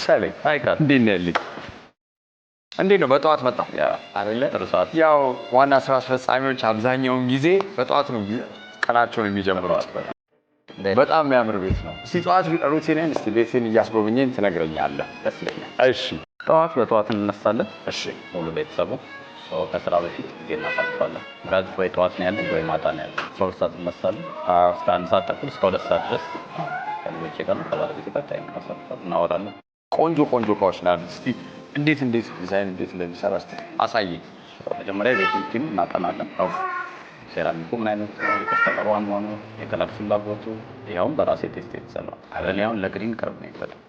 ሰሌ አይካል እንዴት ነህ ልጅ? እንዴት ነው በጠዋት መጣ አይደለ? ያው ዋና ስራ አስፈጻሚዎች አብዛኛውን ጊዜ በጠዋት ነው ቀናቸውን የሚጀምሩት። በጣም የሚያምር ቤት ነው። እስቲ ጠዋት ሩቲንን እስቲ ቤትን እያስጎበኘን ትነግረኛለህ? ደስ ይለኛል። እሺ በጠዋት እንነሳለን። እሺ ሙሉ ቤተሰቡ ከስራ በፊት ጊዜ እናሳልፋለን። ጋዝ ወይ ጠዋት ነው ያለን ወይ ማታ ነው ያለን። 12 ሰዓት እንነሳለን። እስከ 1 ሰዓት ተኩል እስከ 2 ሰዓት ድረስ ከልጆቼ ጋር ከባለቤቴ ጋር ታይም እናሳልፋለን፣ እናወራለን። ቆንጆ እቃዎች ናቸው። እስቲ እንዴት ዲዛይን እንዴት እንደሚሰራ እስቲ አሳየኝ። መጀመሪያ ቤቱን ቲም እናጠናለን። ሴራሚኩ ምን አይነት ነው፣ የከስተመሩ ዋናው ነው፣ የከለር ፍላጎቱ። ይኸውም በራሴ ቴስት የተሰራ እኔ አሁን ለግሪን ቅርብ ነኝ በጣም።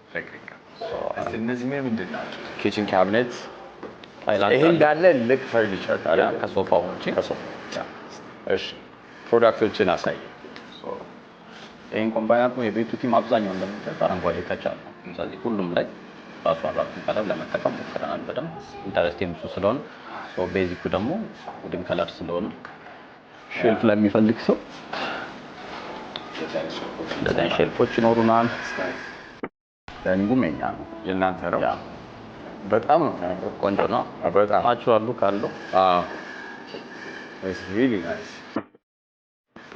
እነዚህ ምንድን ናቸው? ኪችን ካቢኔት ይሄ እንዳለ ልክ ፈርኒቸር ከሶፋው ውጪ እሺ ፕሮዳክቶችን አሳይ። ይሄን ኮምባይን አድርጎ የቤቱ ቲም አብዛኛው እንደምታውቁት አረንጓዴ ተቻለ ነው። ስለዚህ ሁሉም ላይ ራሱ አራቱን ከለር ለመጠቀም ሞክረናል በደንብ ኢንተረስቲንግ እሱ ስለሆነ ቤዚኩ ደግሞ ውድን ከለር ስለሆነ ሼልፍ ለሚፈልግ ሰው እንደዚህ ሼልፎች ይኖሩናል። ዳይኒንጉም የኛ ነው የእናንተ ነው። በጣም ነው ቆንጆ ነው። በጣም አቹዋሉ ካለው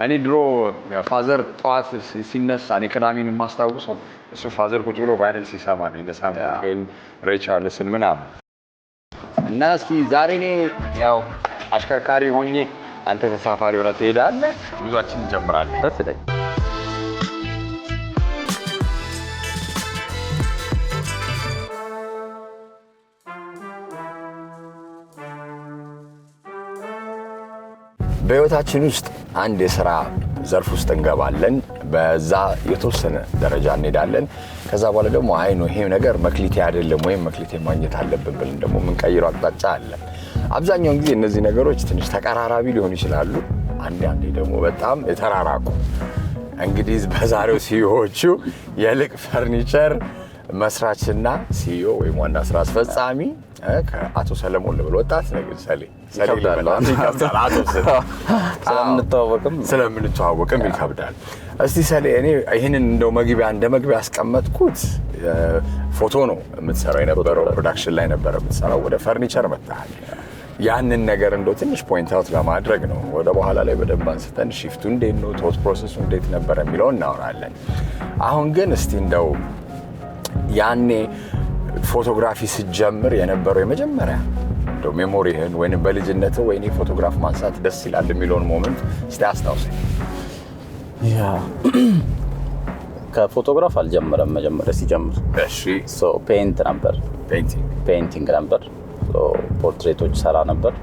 እኔ ድሮ ፋዘር ጠዋት ሲነሳ እኔ ቅዳሜን የማስታውሰው እሱ ፋዘር ቁጭ ብሎ ቫይነል ሲሰማ ነው እንደሳም ሬይ ቻርልስን ምናምን እና እስኪ ዛሬ እኔ ያው አሽከርካሪ ሆኜ አንተ ተሳፋሪ ሆነ ትሄዳለህ። ጉዟችን እንጀምራለን። ደስ ይለኛል። በህይወታችን ውስጥ አንድ የሥራ ዘርፍ ውስጥ እንገባለን። በዛ የተወሰነ ደረጃ እንሄዳለን። ከዛ በኋላ ደግሞ አይ ነው ይሄ ነገር መክሊቴ አይደለም ወይም መክሊቴ ማግኘት አለብን ብለን ደግሞ የምንቀይረው አቅጣጫ አለ። አብዛኛውን ጊዜ እነዚህ ነገሮች ትንሽ ተቀራራቢ ሊሆኑ ይችላሉ፣ አንዳንዴ ደግሞ በጣም የተራራቁ። እንግዲህ በዛሬው ሲኢኦዎቹ የልቅ ፈርኒቸር መስራችና ሲኢኦ ወይም ዋና ስራ አስፈጻሚ ከአቶ ሰለሞን ልበል ወጣት ነገር ስለምንተዋወቅም ይከብዳል። እስቲ ሰሌ እኔ ይህንን እንደው እንደ መግቢያ ያስቀመጥኩት ፎቶ ነው የምትሰራው የነበረው ፕሮዳክሽን ላይ ነበረ የምትሰራው። ወደ ፈርኒቸር መጥተሃል። ያንን ነገር እንደው ትንሽ ፖይንት አውት ለማድረግ ነው። ወደ በኋላ ላይ በደንብ አንስተን ሺፍቱ እንዴት ነው ቶት ፕሮሰሱ እንዴት ነበር የሚለው እናወራለን። አሁን ግን እስቲ እንደው ያኔ ፎቶግራፊ ስትጀምር የነበረው የመጀመሪያ እንደው ሜሞሪህን ወይንም በልጅነት ወይኔ ፎቶግራፍ ማንሳት ደስ ይላል የሚለውን ሞመንት እስቲ አስታውሰኝ። ከፎቶግራፍ አልጀመረም። መጀመሪያ ሲጀምር ፔይንት ነበር፣ ፔይንቲንግ ነበር። ፖርትሬቶች ሰራ ነበር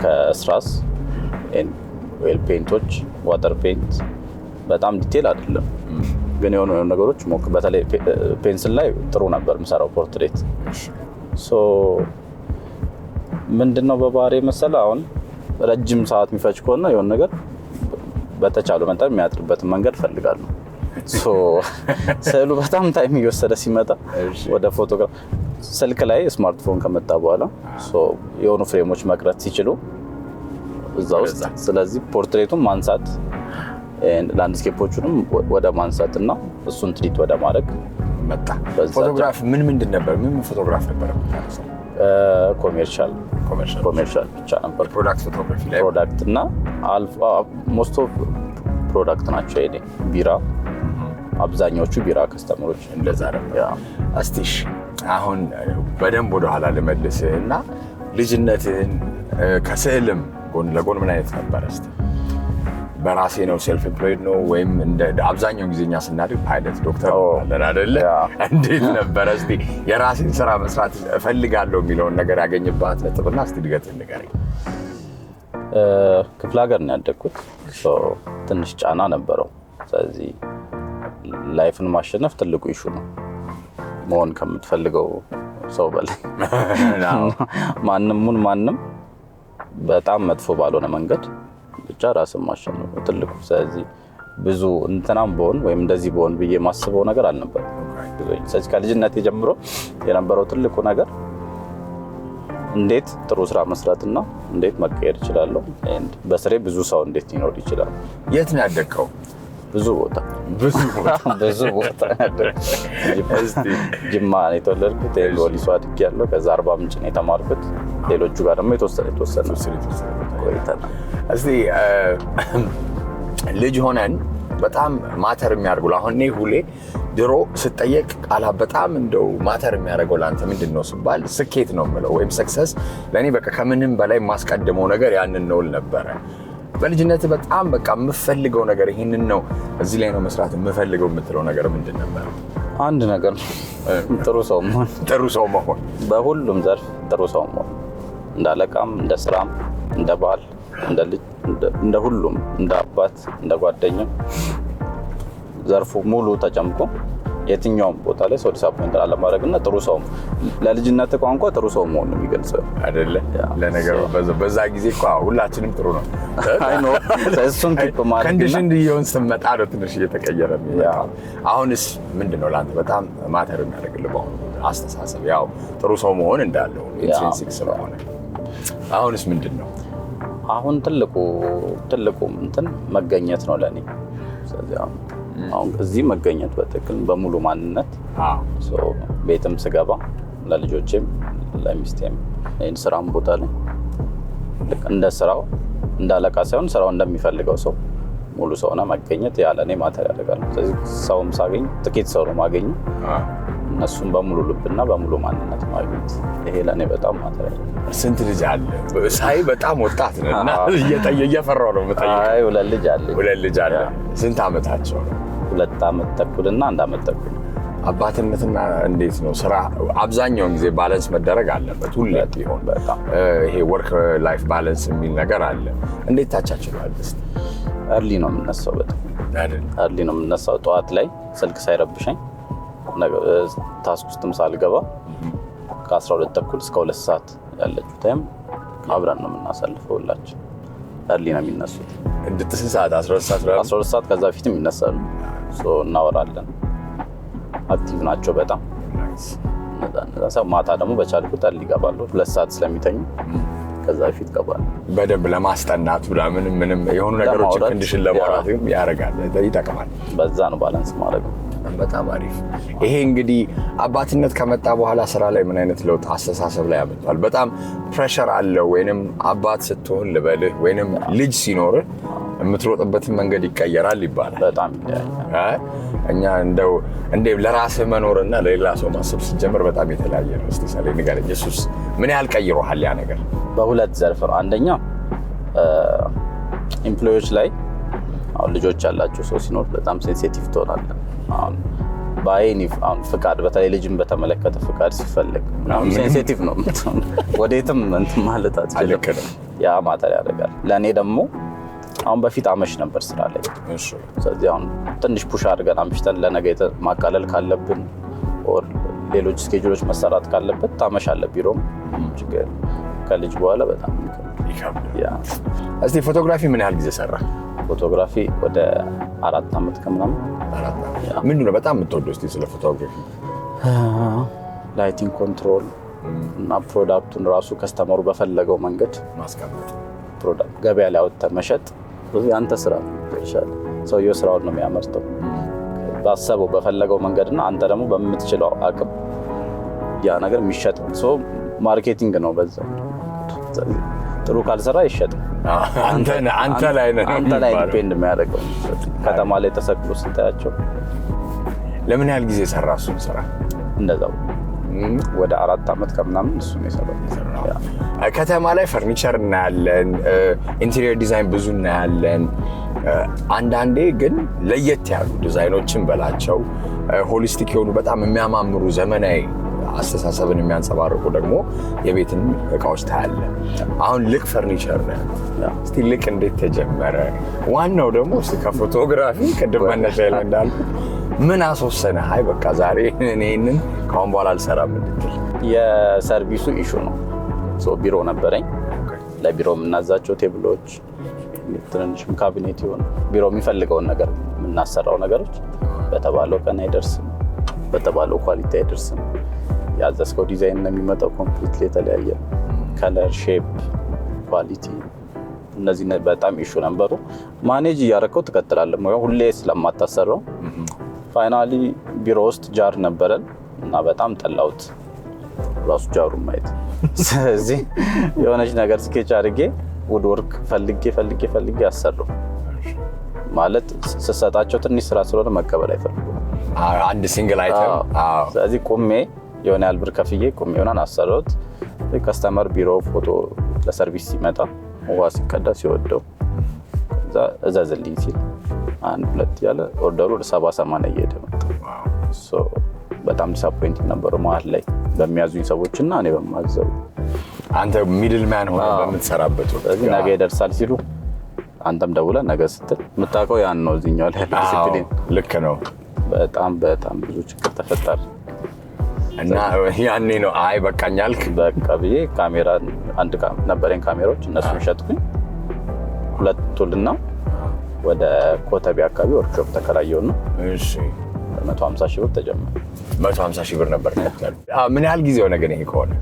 ከስራስ ኦይል ፔይንቶች፣ ዋተር ፔይንት። በጣም ዲቴል አይደለም ግን የሆኑ ነገሮች በተለይ ፔንስል ላይ ጥሩ ነበር የምሰራው ፖርትሬት። ምንድነው በባህሪ መሰለህ አሁን ረጅም ሰዓት የሚፈጅ ከሆነ የሆነ ነገር በተቻለው መጠን የሚያጥርበትን መንገድ ፈልጋለሁ። ስዕሉ በጣም ታይም እየወሰደ ሲመጣ ወደ ፎቶግራፍ ስልክ ላይ ስማርትፎን ከመጣ በኋላ የሆኑ ፍሬሞች መቅረት ሲችሉ እዛ ውስጥ ስለዚህ ፖርትሬቱን ማንሳት ላንድስኬፖቹንም ወደ ማንሳት እና እሱን ትሪት ወደ ማድረግ መጣ። ፎቶግራፍ ምንድን ነበር? ምን ፎቶግራፍ ነበር? ኮሜርሻል ብቻ ነበር። ፕሮዳክት ፎቶግራፊ ላይ ፕሮዳክት እና ሞስት ኦፍ ፕሮዳክት ናቸው። ይሄ ቢራ አብዛኞቹ ቢራ ከስተመሮች እንደዛ ነበር። እስቲ አሁን በደንብ ወደ ኋላ ልመልስህ እና ልጅነትህን ከስዕልም ጎን ለጎን ምን አይነት ነበር? እስቲ በራሴ ነው ሴልፍ ኤምፕሎይድ ነው ወይም እንደ አብዛኛው ጊዜኛ ስናድግ ፓይለት ዶክተር አለን አይደለ? እንዴት ነበር? እስቲ የራሴን ስራ መስራት እፈልጋለሁ የሚለውን ነገር ያገኝባት ነጥብና እስቲ ድገት ንገረኝ። ክፍለ ሀገር ነው ያደግኩት። ትንሽ ጫና ነበረው። ስለዚህ ላይፍን ማሸነፍ ትልቁ ኢሹ ነው። መሆን ከምትፈልገው ሰው በላይ ማንም በጣም መጥፎ ባልሆነ መንገድ ብቻ ራስን ማሸነፍ ነው ትልቁ። ስለዚህ ብዙ እንትናም በሆን ወይም እንደዚህ በሆን ብዬ ማስበው ነገር አልነበረም። ስለዚህ ከልጅነት ጀምሮ የነበረው ትልቁ ነገር እንዴት ጥሩ ስራ መስራትና እንዴት መቀየር ይችላል፣ በስሬ ብዙ ሰው እንዴት ሊኖር ይችላል። የት ነው ያደግከው? ብዙ ቦታ ጅማ ነው የተወለድኩት። ሎሊሶ አድጌያለሁ። ከዛ አርባ ምንጭ ነው የተማርኩት። ሌሎቹ ጋር ደግሞ የተወሰነ ቆይተናል። እስቲ ልጅ ሆነን በጣም ማተር የሚያደርጉ አሁን እኔ ሁሌ ድሮ ስጠየቅ ቃላት በጣም እንደው ማተር የሚያደርገው ለአንተ ምንድን ነው ስባል ስኬት ነው የምለው፣ ወይም ሰክሰስ ለእኔ በቃ ከምንም በላይ የማስቀድመው ነገር ያንን ነው ነበረ። በልጅነት በጣም በቃ የምፈልገው ነገር ይህንን ነው፣ እዚህ ላይ ነው መስራት የምፈልገው የምትለው ነገር ምንድን ነበር? አንድ ነገር ነው፣ ጥሩ ሰው መሆን። በሁሉም ዘርፍ ጥሩ ሰው መሆን፣ እንደ አለቃም፣ እንደ ስራም፣ እንደ ባል፣ እንደ ልጅ፣ እንደ ሁሉም፣ እንደ አባት፣ እንደ ጓደኛ ዘርፉ ሙሉ ተጨምቆ የትኛውም ቦታ ላይ ሰው ዲስአፖይንት አለማድረግና ጥሩ ሰው ለልጅነት ቋንቋ ጥሩ ሰው መሆን ነው የሚገልጸው አይደለ? ለነገሩ በዛ ጊዜ እኮ ሁላችንም ጥሩ ነው። አይ ኖ እሱን ቲፕ ማለት ኮንዲሽን ዲዮን ስመጣ ነው ትንሽ እየተቀየረ ነው። አሁንስ ምንድነው ለአንተ በጣም ማተር የሚያደርግልህ በአሁኑ አስተሳሰብ? ያው ጥሩ ሰው መሆን እንዳለው ኢንትሪንሲክ ስለሆነ አሁንስ ምንድነው? አሁን ትልቁ እንትን መገኘት ነው ለኔ። ስለዚህ አሁን እዚህ መገኘት በትክክል በሙሉ ማንነት ቤትም ስገባ ለልጆቼም ለሚስቴም ይህን ስራም ቦታ ላይ እንደ ስራው እንደ አለቃ ሳይሆን ስራው እንደሚፈልገው ሰው ሙሉ ሰውና መገኘት ያለ እኔ ማተር ያደርጋል። ስለዚህ ሰውም ሳገኝ ጥቂት ሰው ነው ማገኘ፣ እነሱም በሙሉ ልብና በሙሉ ማንነት ማግኘት ይሄ ለእኔ በጣም ማተር ያደርጋል። ስንት ልጅ አለ? ሳይ በጣም ወጣት ነህ እና እየፈራሁ ነው የምጠይቀው። አይ ሁለት ልጅ አለ። ስንት ዓመታቸው ነው? 2 ዓመት ተኩልና 1 ዓመት ተኩል። አባትነትና እንዴት ነው ስራ? አብዛኛውን ጊዜ ባላንስ መደረግ አለበት ሁሌ ቢሆን። በጣም ይሄ ወርክ ላይፍ ባላንስ የሚል ነገር አለ። እንዴት ታቻችሏል? እስቲ እርሊ ነው የምነሳው። በጣም እርሊ ነው የምነሳው። ጠዋት ላይ ስልክ ሳይረብሸኝ ታስክ ውስጥም ሳልገባ ከ12 ተኩል እስከ 2 ሰዓት ያለችው ታይም አብረን ነው የምናሳልፈው። ሁላችን እርሊ ነው የሚነሱት። እንድትስን ሰዓት 12 ሰዓት ከዛ በፊትም ይነሳሉ። እናወራለን። አክቲቭ ናቸው በጣም። ማታ ደግሞ በቻልኩት እርሊ ይገባሉ። 2 ሰዓት ስለሚተኙ ከዛ በፊት ይገባሉ። በደንብ ለማስጠናት ምንም የሆኑ ነገሮችን ኮንዲሽን ለማውራት ያደርጋል፣ ይጠቅማል። በዛ ነው ባላንስ ማድረግ። በጣም አሪፍ። ይሄ እንግዲህ አባትነት ከመጣ በኋላ ስራ ላይ ምን አይነት ለውጥ አስተሳሰብ ላይ ያመጣል? በጣም ፕሬሸር አለው ወይንም አባት ስትሆን ልበልህ ወይንም ልጅ ሲኖርህ የምትሮጥበትን መንገድ ይቀየራል ይባላል። በጣም እኛ እንደው ለራስህ መኖርና ለሌላ ሰው ማሰብ ሲጀምር በጣም የተለያየ ነው። እስቲ ሳሌ ንገረኝ፣ ኢየሱስ ምን ያህል ቀይሮሃል ያ ነገር? በሁለት ዘርፍ ነው። አንደኛ ኤምፕሎዮች ላይ አሁን ልጆች ያላቸው ሰው ሲኖር በጣም ሴንሲቲቭ ትሆናለህ። አሁን አሁን ፍቃድ በተለይ ልጅን በተመለከተ ፍቃድ ሲፈልግ ሴንሲቲቭ ነው። ወዴትም እንትን ማለት አትችልም። ያ ማተር ያደርጋል። ለእኔ ደግሞ አሁን በፊት አመሽ ነበር ስራ ላይ። ስለዚህ አሁን ትንሽ ፑሽ አድርገን አምሽተን ለነገ ማቃለል ካለብን ኦር ሌሎች ስኬጁሎች መሰራት ካለበት ታመሻለህ ቢሮም ችግር። ከልጅ በኋላ በጣም ይከብዳል። እስቲ ፎቶግራፊ ምን ያህል ጊዜ ሰራ? ፎቶግራፊ ወደ 4 ዓመት ከምናምን። ምንድን ነው በጣም የምትወደው? እስቲ ስለ ፎቶግራፊ። ላይቲንግ ኮንትሮል እና ፕሮዳክቱን ራሱ ከስተመሩ በፈለገው መንገድ ማስቀመጥ፣ ፕሮዳክት ገበያ ላይ አውጥተህ መሸጥ ያንተ ስራ ይሻላል። ሰውየው ስራውን ነው የሚያመርተው ባሰበው በፈለገው መንገድና አንተ ደግሞ በምትችለው አቅም ያ ነገር የሚሸጥ ሰው ማርኬቲንግ ነው። በዛ ጥሩ ካልሰራ አይሸጥም። አንተ ላይ ዲፔንድ የሚያደርገው ከተማ ላይ ተሰቅሎ ስታያቸው። ለምን ያህል ጊዜ ሰራ እሱን ስራ? እንደዛው ወደ 4 ዓመት ከምናምን እሱ ነው የሰራው። ከተማ ላይ ፈርኒቸር እናያለን፣ ኢንቴሪየር ዲዛይን ብዙ እናያለን። አንዳንዴ ግን ለየት ያሉ ዲዛይኖችን በላቸው ሆሊስቲክ የሆኑ በጣም የሚያማምሩ ዘመናዊ አስተሳሰብን የሚያንጸባርቁ ደግሞ የቤትን እቃዎች ታያለ። አሁን ልቅ ፈርኒቸር ነው። እስቲ ልቅ እንዴት ተጀመረ? ዋናው ደግሞ እስቲ ከፎቶግራፊ ቅድም መነሻ ላይ እንዳልኩት ምን አስወሰነ? አይ በቃ ዛሬ እኔንን ከአሁን በኋላ አልሰራም እንድትል? የሰርቪሱ ኢሹ ነው። ቢሮ ነበረኝ። ለቢሮ የምናዛቸው ቴብሎች፣ ትንንሽም ካቢኔት ይሆን ቢሮ የሚፈልገውን ነገር የምናሰራው ነገሮች በተባለው ቀን አይደርስም፣ በተባለው ኳሊቲ አይደርስም። ያዘዝከው ዲዛይን ነው የሚመጣው ኮምፕሊትሊ የተለያየ ከለር፣ ሼፕ፣ ኳሊቲ እነዚህ በጣም ኢሹ ነበሩ። ማኔጅ እያደረከው ትቀጥላለህ ሁሌ ስለማታሰራው። ፋይናሊ ቢሮ ውስጥ ጃር ነበረን እና በጣም ጠላሁት ራሱ ጃሩን ማየት። ስለዚህ የሆነች ነገር ስኬች አድርጌ ውድወርክ ፈልጌ አሰራው። ማለት ስሰጣቸው ትንሽ ስራ ስለሆነ መቀበል አይፈልጉም። አንድ ሲንግል አይተም። ስለዚህ ቁሜ የሆነ ያህል ብር ከፍዬ ቁሜ ሆናን አሰራሁት። ከስተመር ቢሮ ፎቶ ለሰርቪስ ሲመጣ ውሃ ሲቀዳ ሲወደው ከዛ እዘዝልኝ ሲል 1-2 ያለ ኦርደሩ 70-80 እየሄደ መጣ። በጣም ዲስአፖይንቲንግ ነበረው መሀል ላይ በሚያዙኝ ሰዎችና እኔ በማዘው። አንተ ሚድል ማን ሆነ በምትሰራበት ወቅት ስለዚህ ነገ ይደርሳል ሲሉ አንተም ደውለህ ነገ ስትል የምታውቀው ያን ነው። እዚህኛው ላይ ዲሲፕሊን ልክ ነው። በጣም ብዙ ችግር ተፈጠረ እና ያኔ ነው አይ በቃኛልክ በቃ ብዬ ካሜራ ነበረኝ ካሜራዎች እነሱን ሸጥኩኝ። 2 ቱልና ወደ ኮተቤ አካባቢ ወርክሾፕ ተከራየውና እሺ 150 ሺህ ብር ተጀመረ። 150 ሺህ ብር ነበር ከተከለ። ምን ያህል ጊዜ ሆነ ግን ይሄ ከሆነ?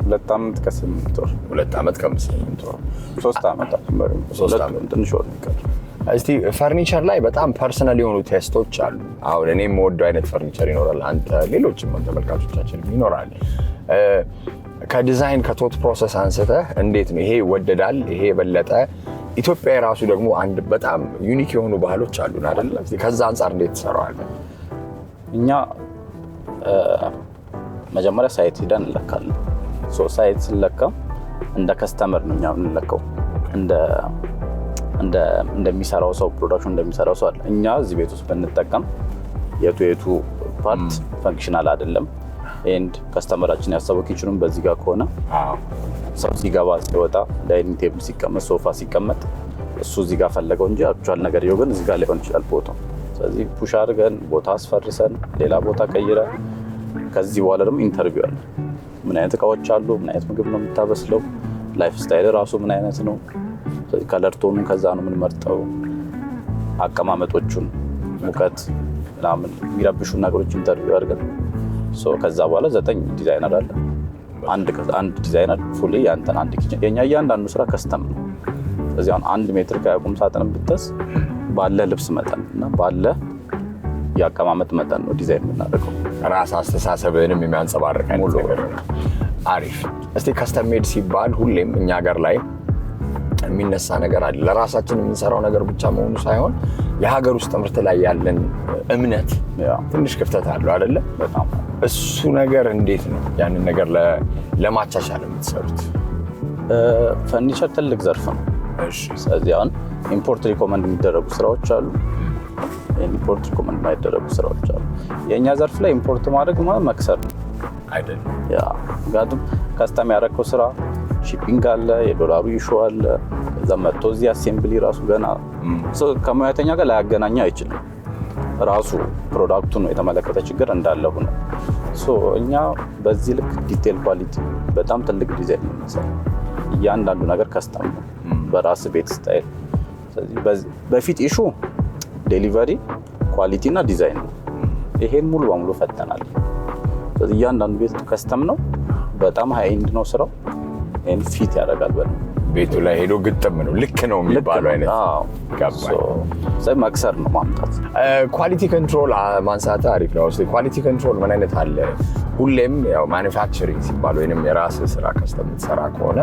2 ዓመት ከ8 ወር። 2 ዓመት ከ8 ወር። 3 ዓመት አጥመሩ 3 ዓመት ትንሽ ወር ይቀር። እስቲ ፈርኒቸር ላይ በጣም ፐርሰናል የሆኑ ቴስቶች አሉ። አሁን እኔ የምወደው አይነት ፈርኒቸር ይኖራል፣ አንተ ሌሎችም ተመልካቾቻችን ይኖራል። ከዲዛይን ከቶት ፕሮሰስ አንስተህ እንዴት ነው ይሄ ይወደዳል፣ ይሄ የበለጠ ኢትዮጵያ የራሱ ደግሞ አንድ በጣም ዩኒክ የሆኑ ባህሎች አሉን አይደል? ከዛ አንጻር እንዴት ትሰራዋለህ? እኛ መጀመሪያ ሳይት ሄደን እንለካለን። ሳይት ስለካ እንደ ከስተመር ነው እኛ የምንለካው። እንደሚሰራው ሰው ፕሮዳክሽን እንደሚሰራው ሰው አለ። እኛ እዚህ ቤት ውስጥ ብንጠቀም የቱ ፓርት ፈንክሽናል አይደለም ኤንድ ከስተመራችን ያሰበው ኪችኑን በዚህ ጋር ከሆነ ሰው ሲገባ ሲወጣ ዳይኒንግ ቴብል ሲቀመጥ ሶፋ ሲቀመጥ እሱ እዚህ ጋር ፈለገው እንጂ አክቹዋል ነገር ይወገን እዚህ ጋር ሊሆን ይችላል ቦታው። ስለዚህ ፑሽ አድርገን ቦታ አስፈርሰን ሌላ ቦታ ቀይረን ከዚህ በኋላ ደግሞ ኢንተርቪው አለ። ምን አይነት እቃዎች አሉ፣ ምን አይነት ምግብ ነው የምታበስለው፣ ላይፍ ስታይል ራሱ ምን አይነት ነው፣ ከለር ቶኑን ከዛ ነው የምንመርጠው፣ አቀማመጦቹን፣ ሙቀት ምናምን የሚረብሹ ነገሮች ኢንተርቪው አድርገን ከዛ በኋላ 9 ዲዛይነር አለ። አንድ ዲዛይነር ፉሊ ያንተን አንድ ኪችን የኛ እያንዳንዱ ስራ ከስተም ነው። ስለዚህ አሁን 1 ሜትር ከቁም ሳጥን ብትስ ባለ ልብስ መጠን እና ባለ ያቀማመጥ መጠን ነው ዲዛይን የምናደርገው። ራስ አስተሳሰብንም የሚያንጸባርቅ አይነት ነገር ነው። አሪፍ። እስቲ ከስተም ሜድ ሲባል ሁሌም እኛ ሀገር ላይ የሚነሳ ነገር አለ። ለራሳችን የምንሰራው ነገር ብቻ መሆኑ ሳይሆን የሀገር ውስጥ ምርት ላይ ያለን እምነት ትንሽ ክፍተት አለው አይደለ? በጣም እሱ ነገር እንዴት ነው ያንን ነገር ለማቻቻል የምትሰሩት? ፈርኒቸር ትልቅ ዘርፍ ነው። ስለዚህ አሁን ኢምፖርት ሪኮመንድ የሚደረጉ ስራዎች አሉ፣ ኢምፖርት ሪኮመንድ የማይደረጉ ስራዎች አሉ። የእኛ ዘርፍ ላይ ኢምፖርት ማድረግ ማለት መክሰር ነው አይደለም? ምክንያቱም ከስተም ያደረገው ስራ ሺፒንግ አለ፣ የዶላሩ ኢሹ አለ። ከዛ መጥቶ እዚህ አሴምብሊ ራሱ ገና ከሙያተኛ ጋር ላያገናኘ አይችልም። ራሱ ፕሮዳክቱን የተመለከተ ችግር እንዳለው ነው። እኛ በዚህ ልክ ዲቴል ኳሊቲ በጣም ትልቅ ዲዛይን ነው የምንሰራው። እያንዳንዱ ነገር ከስተም ነው በራስ ቤት ስታይል። ስለዚህ በፊት ኢሹ ዴሊቨሪ ኳሊቲ እና ዲዛይን ነው። ይሄን ሙሉ በሙሉ ፈተናል። ስለዚህ እያንዳንዱ ቤት ከስተም ነው፣ በጣም ሃይ ኤንድ ነው ስራው። ይሄን ፊት ያደርጋል ቤቱ ላይ ሄዶ ግጥም ነው ልክ ነው የሚባለው አይነት መክሰር ነው ማምጣት። ኳሊቲ ኮንትሮል ማንሳት አሪፍ ነው። ኳሊቲ ኮንትሮል ምን አይነት አለ? ሁሌም ያው ማኑፋክቸሪንግ ሲባል ወይንም የራስህ ስራ ከስተም የምትሰራ ከሆነ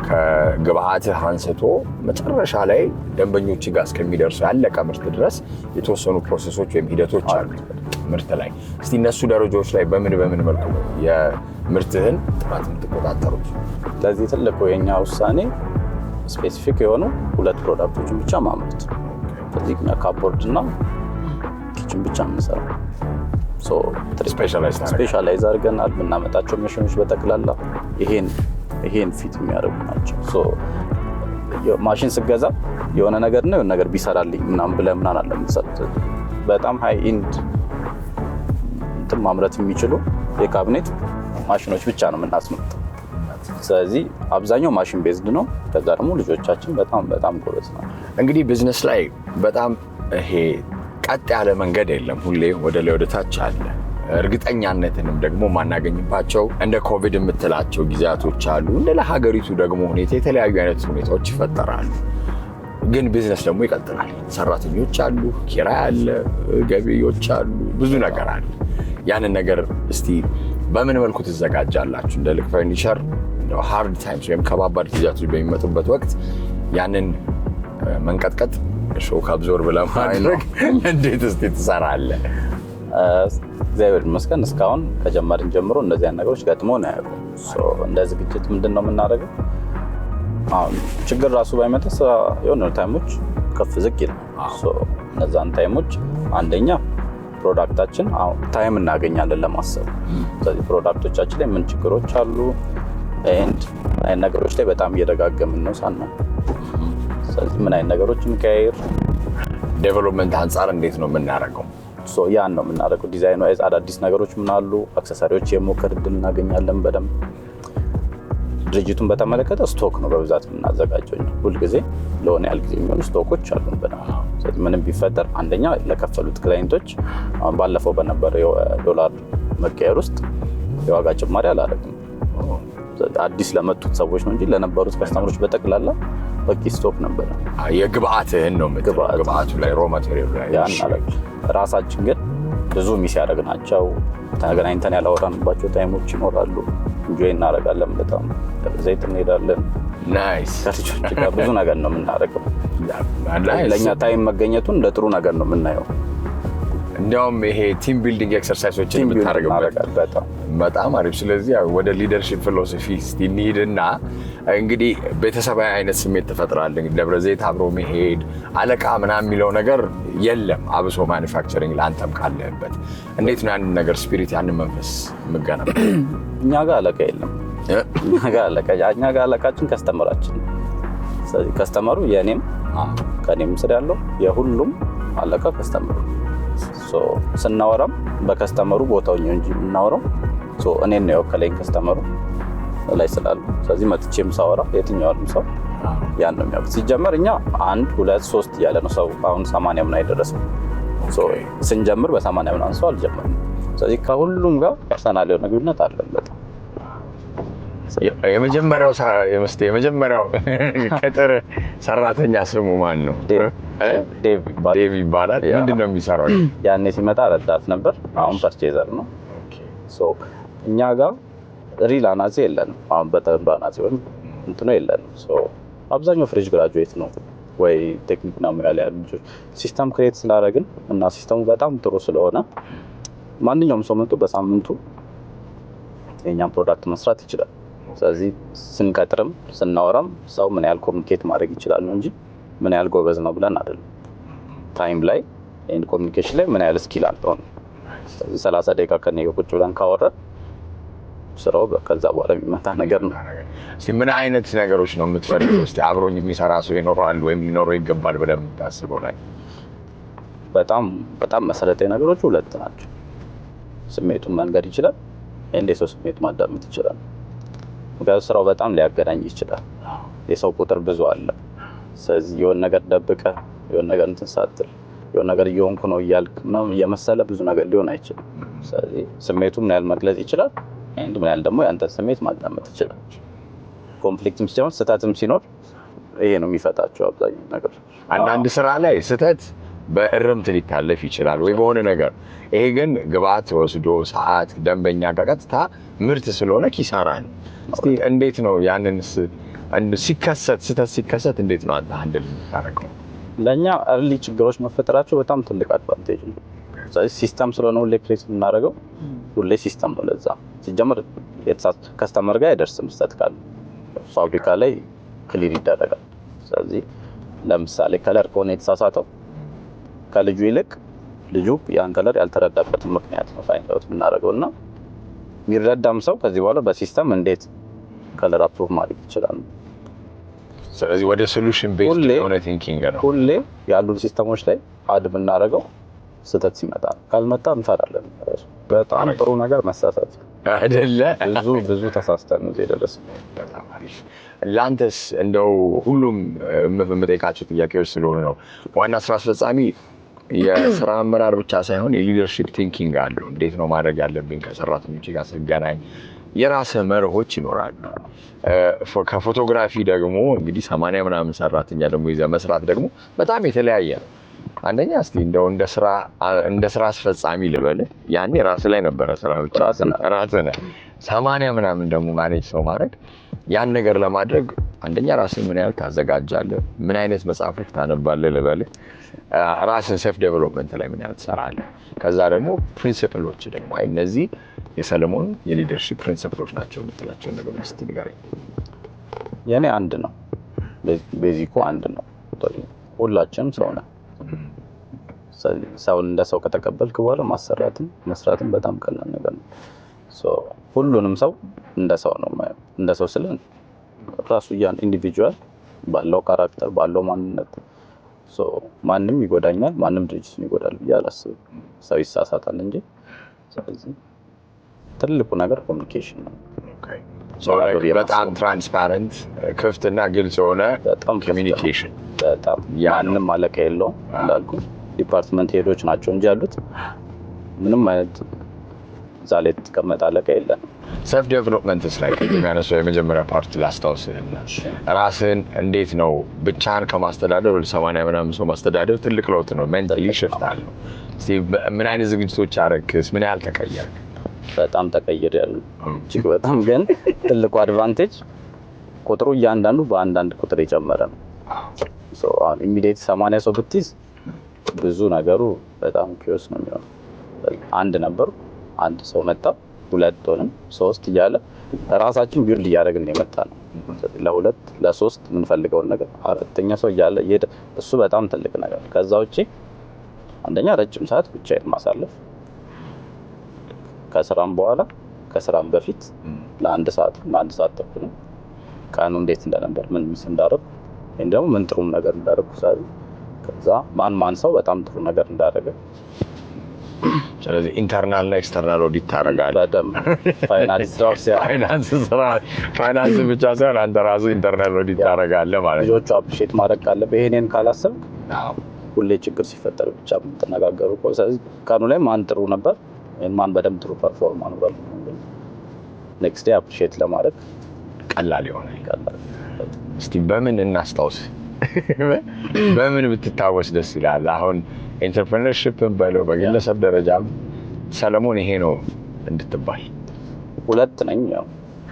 ከግብአትህ አንስቶ መጨረሻ ላይ ደንበኞች ጋር እስከሚደርሱ ያለቀ ምርት ድረስ የተወሰኑ ፕሮሰሶች ወይም ሂደቶች አሉ ምርት ላይ። እስቲ እነሱ ደረጃዎች ላይ በምን መልኩ ነው የምርትህን ጥራት የምትቆጣጠሩት? ለዚህ ትልቁ የኛ ውሳኔ ስፔሲፊክ የሆኑ 2 ፕሮዳክቶችን ብቻ ማምረት። ስለዚህ ካፖርድ እና ኪችን ብቻ የምንሰራው ስፔሻላይዝ አድርገናል። የምናመጣቸው ማሽኖች በጠቅላላ ይሄን ፊት የሚያደርጉ ናቸው። ማሽን ስገዛ የሆነ ነገር ነው የሆነ ነገር ቢሰራልኝ ምናምን ብለህ ምናምን አለ የምትሰሩት። በጣም ሃይ ኢንድ እንትን ማምረት የሚችሉ የካቢኔት ማሽኖች ብቻ ነው የምናስመጣው። ስለዚህ አብዛኛው ማሽን ቤዝድ ነው። ከዛ ደግሞ ልጆቻችን በጣም ጎበዝ ነው። እንግዲህ ቢዝነስ ላይ በጣም ይሄ ቀጥ ያለ መንገድ የለም። ሁሌ ወደ ላይ ወደ ታች አለ። እርግጠኛነትንም ደግሞ ማናገኝባቸው እንደ ኮቪድ የምትላቸው ጊዜያቶች አሉ። እንደ ለሀገሪቱ ደግሞ ሁኔታ የተለያዩ አይነት ሁኔታዎች ይፈጠራሉ። ግን ቢዝነስ ደግሞ ይቀጥላል። ሰራተኞች አሉ፣ ኪራይ አለ፣ ገቢዎች አሉ፣ ብዙ ነገር አለ። ያንን ነገር እስቲ በምን መልኩ ትዘጋጃላችሁ? እንደ ልክ ፈርኒቸር ሃርድ ታይምስ ወይም ከባባድ ጊዜያቶች በሚመጡበት ወቅት ያንን መንቀጥቀጥ ሾክ አብዞርብ ለማድረግ እንዴት እስቲ ትሰራለህ? እግዚአብሔር ይመስገን እስካሁን ከጀመርን ጀምሮ እንደዚህ አይነት ነገሮች ገጥሞን አያውቁም። እንደ ዝግጅት ምንድን ነው የምናደርገው? አሁን ችግር ራሱ ባይመጣ የሆነ ታይሞች ከፍ ዝቅ ይላል። እነዛን ታይሞች አንደኛ ፕሮዳክታችን አሁን ታይም እናገኛለን ለማሰብ። ስለዚህ ፕሮዳክቶቻችን ላይ ምን ችግሮች አሉ ኤንድ አይነት ነገሮች ላይ በጣም እየደጋገምን ነው ሳና። ስለዚህ ምን አይነት ነገሮች እንቀያየር፣ ዴቨሎፕመንት አንጻር እንዴት ነው የምናደርገው? ያን ነው የምናደርገው። ዲዛይኑ አዳዲስ ነገሮች ምን አሉ፣ አክሰሰሪዎች የሞከር እድል እናገኛለን በደንብ። ድርጅቱን በተመለከተ ስቶክ ነው በብዛት የምናዘጋጀው። ሁልጊዜ ለሆነ ያህል ጊዜ የሚሆኑ ስቶኮች አሉ በደንብ። ስለዚህ ምንም ቢፈጠር አንደኛ ለከፈሉት ክላይንቶች አሁን ባለፈው በነበረው የዶላር መቀየር ውስጥ የዋጋ ጭማሪ አላደረግም። አዲስ ለመጡት ሰዎች ነው እንጂ ለነበሩት ከስተመሮች በጠቅላላ በቂ ስቶክ ነበረ። የግብአትህን ነው ግብአቱ ላይ ሮ ማቴሪያል ላይ ያን አለች። ራሳችን ግን ብዙ ሚስ ያደረግናቸው ተገናኝተን ያላወራንባቸው ታይሞች ይኖራሉ። እንጆይ እናደርጋለን። በጣም ዘይት እንሄዳለን። ናይስ። ከልጆች ጋር ብዙ ነገር ነው የምናደርገው። ለእኛ ታይም መገኘቱን እንደ ጥሩ ነገር ነው የምናየው። እንዲያውም ይሄ ቲም ቢልዲንግ ኤክሰርሳይሶችን የምታደርግበት በጣም አሪፍ። ስለዚህ ወደ ሊደርሺፕ ፊሎሶፊ እንሂድና እንግዲህ ቤተሰባዊ አይነት ስሜት ትፈጥራለህ። ደብረ ዘይት አብሮ መሄድ አለቃ ምናምን የሚለው ነገር የለም። አብሶ ማኒፋክቸሪንግ ለአንተም ካለህበት እንዴት ነው ያንን ነገር ስፒሪት ያንን መንፈስ የምገነባ? እኛ ጋር አለቃ የለም። እኛ ጋር አለቃችን ከስተመራችን። ስለዚህ ከስተመሩ የእኔም ከእኔም ስር ያለው የሁሉም አለቃ ከስተመሩ። ስናወራም በከስተመሩ ቦታው እንጂ የምናወራው እኔን ነው የወከለኝ ከስተመሩ ላይ ስላሉ። ስለዚህ መጥቼም ሳወራ የትኛውንም ሰው ያን ነው የሚያውቁት። ሲጀመር እኛ 1 2 3 እያለ ነው ሰው አሁን 80 ምናምን አይደረስም። ስንጀምር በ80 ምናምን ሰው አልጀመርንም። ስለዚህ ከሁሉም ጋር ፐርሰናል የሆነ ግንኙነት አለን በጣም። የመጀመሪያው ቅጥር ሰራተኛ ስሙ ማን ነው? ዴቭ ይባላል። ምንድን ነው የሚሰራው? ያኔ ሲመጣ ረዳት ነበር፣ አሁን ፐርቼዘር ነው። እኛ ጋር ሪል አናጺ የለንም። አሁን በተንባ አናጺ ወይም እንትኑ የለንም። አብዛኛው ፍሬሽ ግራጁዌት ነው ወይ ቴክኒክና ሙያ ላይ ያሉ ልጆች ሲስተም ክሬት ስላደረግን እና ሲስተሙ በጣም ጥሩ ስለሆነ ማንኛውም ሰው መጥቶ በሳምንቱ የኛን ፕሮዳክት መስራት ይችላል። ስለዚህ ስንቀጥርም ስናወራም ሰው ምን ያህል ኮሚኒኬት ማድረግ ይችላል ነው እንጂ ምን ያህል ጎበዝ ነው ብለን አይደለም። ታይም ላይ ኤንድ ኮሚኒኬሽን ላይ ምን ያህል ስኪል አለው ነው። ስለዚህ 30 ደቂቃ ከኔ ጋር ቁጭ ብለን ካወራን ስራው ከዛ በኋላ የሚመጣ ነገር ነው። ምን አይነት ነገሮች ነው የምትፈልገው? እስቲ አብሮኝ የሚሰራ ሰው ይኖራል ወይም ሊኖረው ይገባል ብለን የምታስበው ላይ? በጣም መሰረታዊ ነገሮች 2 ናቸው። ስሜቱን መንገድ ይችላል፣ እንደ ሰው ስሜት ማዳመጥ ይችላል። ምክንያቱም ስራው በጣም ሊያገናኝ ይችላል። የሰው ቁጥር ብዙ አለ። ስለዚህ የሆነ ነገር ደብቀህ የሆነ ነገር እንትን ሳትል የሆነ ነገር እየሆንኩ ነው እያልክ ምናምን እየመሰለ ብዙ ነገር ሊሆን አይችልም። ስለዚህ ስሜቱን ምን ያህል መግለጽ ይችላል፣ ምን ያህል ደግሞ ያንተን ስሜት ማዳመጥ ይችላል። ኮንፍሊክትም ሲሆን ስህተትም ሲኖር ይሄ ነው የሚፈታቸው አብዛኛው ነገር። አንዳንድ ስራ ላይ ስህተት በእርምት ሊታለፍ ይችላል ወይ በሆነ ነገር። ይሄ ግን ግብአት ወስዶ ሰዓት ደንበኛ ጋር ቀጥታ ምርት ስለሆነ ኪሳራ ነው። እስቲ እንዴት ነው ያንን ሲከሰት ስህተት ሲከሰት እንዴት ነው አንተ ሃንድል የምታደርገው? ለእኛ እርሊ ችግሮች መፈጠራቸው በጣም ትልቅ አድቫንቴጅ ነው። ስለዚህ ሲስተም ስለሆነ ሁሌ ክሬት የምናደርገው ሁሌ ሲስተም ነው። ለዛ ሲጀምር ከስተመር ጋር አይደርስም ስህተት ካለ ፋብሪካ ላይ ክሊር ይደረጋል። ስለዚህ ለምሳሌ ከለር ከሆነ የተሳሳተው ከልጁ ይልቅ ልጁ ያን ከለር ያልተረዳበትን ምክንያት ነው ፋይንድ አውት የምናደርገው እና የሚረዳም ሰው ከዚህ በኋላ በሲስተም እንዴት ከለር አፕሩቭ ማድረግ ይችላል። ስለዚህ ወደ ሶሉሽን ቤዝድ የሆነ ቲንኪንግ ነው ሁሌ ያሉ ሲስተሞች ላይ አድ የምናደርገው ስህተት ሲመጣ ካልመጣ እንፈራለን። በጣም ጥሩ ነገር መሳሳት አይደለ? ብዙ ተሳስተን ነው የደረሰ። በጣም አሪፍ። ለአንተስ እንደው ሁሉም የምጠይቃቸው ጥያቄዎች ስለሆነ ነው። ዋና ስራ አስፈጻሚ የስራ አመራር ብቻ ሳይሆን የሊደርሺፕ ቲንኪንግ አለው። እንዴት ነው ማድረግ ያለብኝ? ከሰራተኞች ጋር ስገናኝ የራስህ መርሆች ይኖራሉ። ከፎቶግራፊ ደግሞ እንግዲህ 80 ምናምን ሰራተኛ ደግሞ ይዘህ መስራት ደግሞ በጣም የተለያየ ነው። አንደኛ እስቲ እንደው እንደ ስራ አስፈጻሚ ልበልህ፣ ያኔ ራስህ ላይ ነበረ ስራዎች ራስህ ነህ። 80 ምናምን ደግሞ ማኔጅ ሰው ማድረግ ያን ነገር ለማድረግ አንደኛ ራስን ምን ያህል ታዘጋጃለህ፣ ምን አይነት መጽሐፎች ታነባለህ ልበልህ፣ ራስን ሴልፍ ዴቨሎፕመንት ላይ ምን ያህል ትሰራለህ። ከዛ ደግሞ ፕሪንሲፕሎች ደግሞ እነዚህ የሰለሞን የሊደርሺፕ ፕሪንሲፕሎች ናቸው የምትላቸው ነገሮች እስቲ ንገረኝ። የኔ አንድ ነው፣ ቤዚኩ አንድ ነው። ሁላችንም ሰው ነን። ሰውን እንደ ሰው ከተቀበልክ በኋላ ማሰራትም መስራትም በጣም ቀላል ነገር ነው። ሁሉንም ሰው እንደ ሰው ነው የማየው። እንደ ሰው ስለ ራሱ ያን ኢንዲቪጁዋል ባለው ካራክተር ባለው ማንነት ማንም ይጎዳኛል ማንም ድርጅትን ይጎዳል ብዬ አላስብም። ሰው ይሳሳታል እንጂ። ስለዚህ ትልቁ ነገር ኮሚኒኬሽን ነው። በጣም ትራንስፓረንት ክፍትና ግልጽ የሆነ ኮሚኒኬሽን። በጣም ማንም አለቃ የለውም እንዳልኩ ዲፓርትመንት ሄዶች ናቸው እንጂ ያሉት ምንም አይነት እዛ ላይ የተቀመጠ አለቃ የለም። ሰልፍ ዴቨሎፕመንትስ ላይ የሚያነሳው የመጀመሪያ ፓርት ላስታውስህና ራስን እንዴት ነው ብቻህን ከማስተዳደር ወደ 80 ምናምን ሰው ማስተዳደር ትልቅ ለውጥ ነው። ሜንታሊ ሽፍት አለው። ምን አይነት ዝግጅቶች አደረግስ? ምን ያህል ተቀየርክ? በጣም ተቀይሬያለሁ እጅግ በጣም። ግን ትልቁ አድቫንቴጅ ቁጥሩ እያንዳንዱ በአንዳንድ ቁጥር የጨመረ ነው። አሁን ኢሚዲየት 80 ሰው ብትይዝ ብዙ ነገሩ በጣም ኪዮስ ነው የሚሆነው። አንድ ነበሩ፣ አንድ ሰው መጣ፣ 2 ሆነን 3 እያለ ራሳችን ቢልድ እያደረግን የመጣ ነው። ለ2 ለ3 የምንፈልገውን ነገር 4ኛ ሰው እያለ ይሄድ። እሱ በጣም ትልቅ ነገር። ከዛ ውጪ አንደኛ ረጅም ሰዓት ብቻዬን ማሳለፍ፣ ከስራም በኋላ ከስራም በፊት ለ1 ሰዓት ተኩል ቀኑ እንዴት እንደነበር ምን ሚስ እንዳደረኩ ወይም ደግሞ ምን ጥሩ ነገር እንዳደረኩ ሳይ ከዛ ማን ሰው በጣም ጥሩ ነገር እንዳደረገ። ስለዚህ ኢንተርናል እና ኤክስተርናል ኦዲት ታደርጋለህ። በደምብ ፋይናንስ ብቻ ሳይሆን አንተ ራስህ ኢንተርናል ኦዲት ታደርጋለህ ማለት ነው። ልጆቹ አፕሪሼት ማድረግ ካለብህ ይሄንን ካላሰብክ ሁሌ ችግር ሲፈጠር ብቻ የምትነጋገሩ። ስለዚህ ቀኑ ላይ ማን ጥሩ ነበር ማን በደምብ ጥሩ ፐርፎርም አድርጓል ኔክስት ዴይ አፕሪሼት ለማድረግ ቀላል ይሆናል። እስቲ በምን እናስታውስ? በምን ብትታወስ ደስ ይላል? አሁን ኢንተርፕረነርሺፕን በለው በግለሰብ ደረጃ ሰለሞን ይሄ ነው እንድትባል። 2 ነኝ። ያው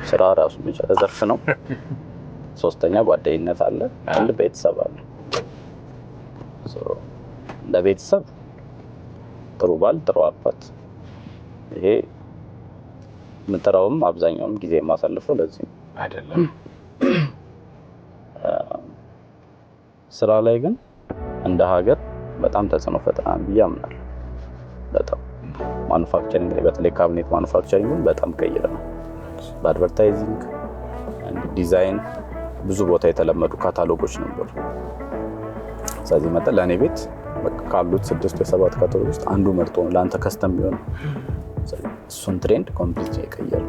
ስራ ራሱ የቻለ ዘርፍ ነው። 3ኛ ጓደኝነት አለ፣ አንድ ቤተሰብ አለ። እንደ ቤተሰብ ጥሩ ባል ጥሩ አባት። ይሄ ምጥራውም አብዛኛውም ጊዜ የማሳልፈው ለዚህ አይደለም። ስራ ላይ ግን እንደ ሀገር በጣም ተጽዕኖ ፈጥረናል ብዬ አምናለሁ። በጣም ማኑፋክቸሪንግ ላይ በተለይ ካቢኔት ማኑፋክቸሪንግ በጣም ቀይረናል። በአድቨርታይዚንግ ዲዛይን ብዙ ቦታ የተለመዱ ካታሎጎች ነበሩ። ስለዚህ መጠን ለእኔ ቤት ካሉት 6 ወይ 7 ካታሎጎች ውስጥ አንዱ መርጦ ነው ለአንተ ከስተም ቢሆን። እሱን ትሬንድ ኮምፕሊት የቀየረ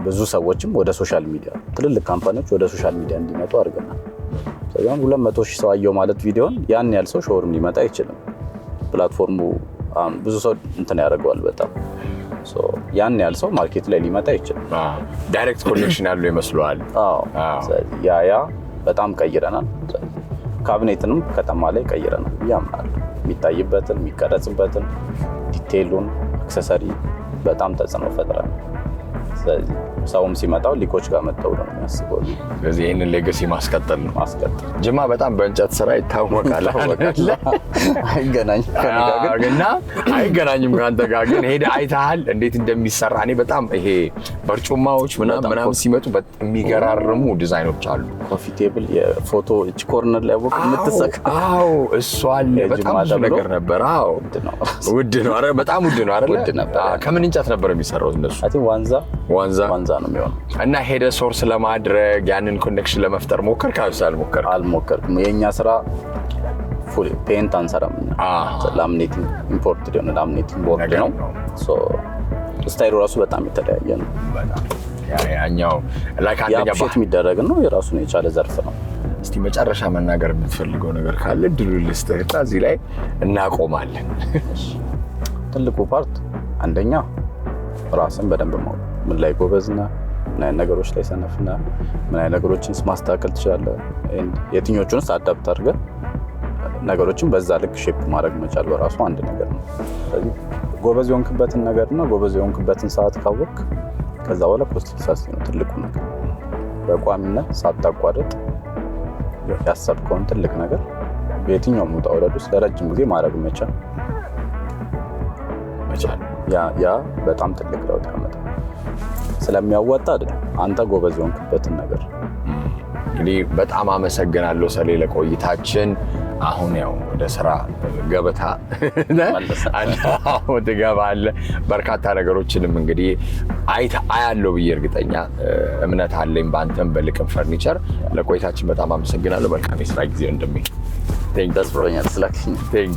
ብዙ ሰዎችም ወደ ሶሻል ሚዲያ ትልልቅ ካምፓኒዎች ወደ ሶሻል ሚዲያ እንዲመጡ አድርገናል። ስለዚህ 200,000 ሰው አየው ማለት ቪዲዮን ያን ያህል ሰው ሾውሩም ሊመጣ አይችልም። ፕላትፎርሙ ብዙ ሰው እንትን ያደርገዋል በጣም ያን ያህል ሰው ማርኬት ላይ ሊመጣ አይችልም። ዳይሬክት ኮኔክሽን ያለው ይመስለዋል። ያ በጣም ቀይረናል። ካቢኔትንም ከተማ ላይ ቀይረናል ያምናል። የሚታይበትን የሚቀረጽበትን ዲቴይሉን አክሰሰሪ በጣም ተጽዕኖ ፈጥረናል። ስለዚህ ሰውም ሲመጣው ሊኮች ጋር መጣው ነው የሚያስበው። ስለዚህ ይሄንን ሌጋሲ ማስቀጠል ነው። ጅማ በጣም በእንጨት ስራ ይታወቃል። አይገናኝም ከአንተ ጋር ግን ሄደህ አይተሃል እንዴት እንደሚሰራ። እኔ በጣም ይሄ በርጩማዎች ምናምን ሲመጡ የሚገራርሙ ዲዛይኖች አሉ። ኮፊ ቴብል የፎቶ እጅ ኮርነር ላይ ወቅ የምትሰካ እሱ አለ። በጣም ብዙ ነገር ነበር። ውድ ነው። ኧረ በጣም ውድ ነው አይደል? ከምን እንጨት ነበር የሚሰራው እነሱ? ዋንዛ ነው የሚሆነው። እና ሄደ ሶርስ ለማድረግ ያንን ኮኔክሽን ለመፍጠር ሞከርክ? አልሞከርኩም። የኛ ስራ ፉል ፔንት አንሰራም። ላሚኔቲንግ ኢምፖርት ሊሆን ላሚኔቲንግ ቦርድ ነው። ስታይሉ ራሱ በጣም የተለያየ ነው። ያኛው ላይክ አንደኛ የሚደረግ ነው። የራሱን የቻለ ዘርፍ ነው። እስቲ መጨረሻ መናገር የምትፈልገው ነገር ካለ ድሉን ልስጥህና እዚህ ላይ እናቆማለን። ትልቁ ፓርት አንደኛ ራስን በደንብ ማወቅ፣ ምን ላይ ጎበዝ ነህ፣ ምን አይነት ነገሮች ላይ ሰነፍ ነህ፣ ምን አይነት ነገሮችንስ ማስተካከል ትችላለህ፣ የትኞቹንስ አዳፕት አድርገህ ነገሮችን በዛ ልክ ሼፕ ማድረግ መቻል በራሱ አንድ ነገር ነው። ስለዚህ ጎበዝ የሆንክበትን ነገርና ጎበዝ የሆንክበትን ሰዓት ካወቅክ ከዛ በኋላ ኮንሲስተንሲ ነው ትልቁ ነገር። በቋሚነት ሳታቋርጥ ያሰብከውን ትልቅ ነገር በየትኛውም ውጣ ውረድ ውስጥ ለረጅም ጊዜ ማድረግ መቻል ያ በጣም ትልቅ ለውጥ ያመጣል። ስለሚያዋጣ አይደለም አንተ ጎበዝ የሆንክበትን ነገር። እንግዲህ በጣም አመሰግናለሁ ሰሌ ለቆይታችን። አሁን ያው ወደ ስራ ገበታ ትገባለህ። በርካታ ነገሮችንም እንግዲህ አያለው ብዬ እርግጠኛ እምነት አለኝ በአንተም በልቅም ፈርኒቸር። ለቆይታችን በጣም አመሰግናለሁ። መልካም የስራ ጊዜ እንደሚል ደስ ብሎኛል ስላልከኝ።